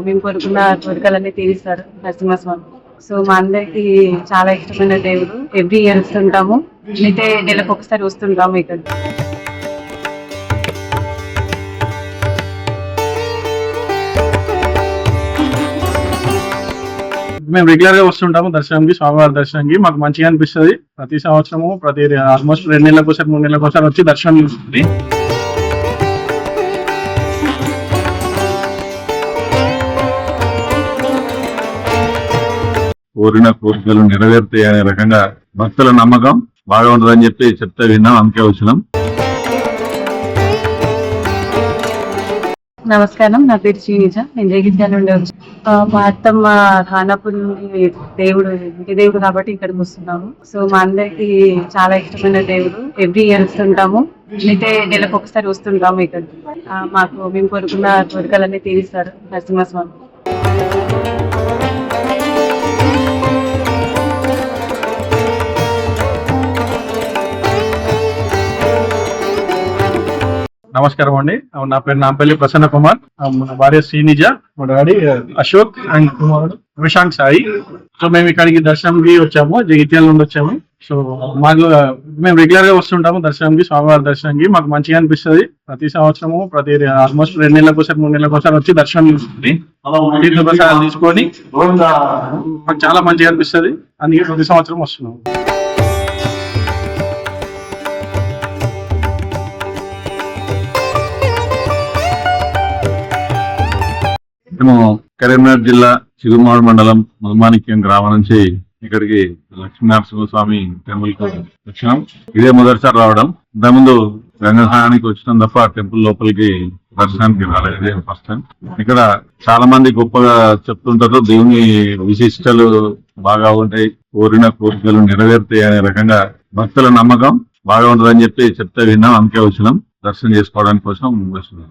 మేము కోరుకున్న కోరికలన్నీ తీరుస్తాడు నరసింహస్వామి. సో మా అందరికి చాలా ఇష్టమైన దేవుడు. ఎవ్రీ ఇయర్ వస్తుంటాము, అయితే నెలకు ఒకసారి వస్తుంటాము ఇక్కడ. మేము రెగ్యులర్ గా వస్తుంటాము దర్శనంకి, స్వామివారి దర్శనంకి. మాకు మంచిగా అనిపిస్తుంది. ప్రతి సంవత్సరము ఆల్మోస్ట్ 2 నెలలకు ఒకసారి 3 నెలలకు ఒకసారి వచ్చి దర్శనం చేస్తుంది. కోరిన కోరికలు నెరవేరుతాయి అనే రకంగా భక్తుల నమ్మకం బాగా ఉంటుందని చెప్పి చెప్తే విన్నాం, అందుకే వచ్చినాం. నమస్కారం, నా పేరు శ్రీనిజ. నేను జగిత్యాల నుండి వచ్చి మా అత్తమ్మ ఖానాపూర్ నుండి ఇంటి దేవుడు కాబట్టి ఇక్కడికి వస్తున్నాము. సో మా అందరికి చాలా ఇష్టమైన దేవుడు. ఎవ్రీ ఇయర్ వస్తుంటాము, అయితే నెలకు ఒకసారి వస్తుంటాము ఇక్కడ. మేము కోరుకున్న కోరికలన్నీ తీరుస్తాడు నరసింహస్వామి. నమస్కారం అండి. నా పేరు నాంపల్లి ప్రసన్న కుమార్. మా భార్య శ్రీనిజ, మా డాడీ అశోక్ అండ్ కుమారుడు విశాంక్ సాయి. సో మేము ఇక్కడికి దర్శనంకి వచ్చాము, జగిత్యాల నుండి వచ్చాము. సో మేము రెగ్యులర్ గా వస్తుంటాము దర్శనంకి, స్వామివారి దర్శనంకి. మాకు మంచిగా అనిపిస్తుంది. ప్రతి సంవత్సరము ఆల్మోస్ట్ 2 నెలలకు ఒకసారి 3 నెలలకు ఒకసారి వచ్చి దర్శనం చేస్తుంది. తీర్థప్రసాదాలు తీసుకొని మాకు చాలా మంచిగా అనిపిస్తుంది. అందుకే ప్రతి సంవత్సరం వస్తున్నాము. మేము కరీంనగర్ జిల్లా చిగురుమాడు మండలం మధుమాణిక్యం గ్రామం నుంచి ఇక్కడికి లక్ష్మీనరసింహస్వామి టెంపుల్ కు వచ్చినాం. ఇదే మొదటిసారి రావడం. ఇంతకుముందు గంగాస్నానానికి వచ్చినాం తప్ప టెంపుల్ లోపలికి దర్శనానికి రాలేదు. ఇదే ఫస్ట్ టైం. ఇక్కడ చాలా మంది గొప్పగా చెప్తుంటారు, దేవుని విశిష్టలు బాగా ఉంటాయి, కోరిన కోరికలు నెరవేరుతాయి అనే రకంగా భక్తుల నమ్మకం బాగా ఉంటుందని చెప్పి చెప్తే విన్నాం, అందుకే వచ్చినాం. దర్శనం చేసుకోవడానికి కోసం వచ్చినాం.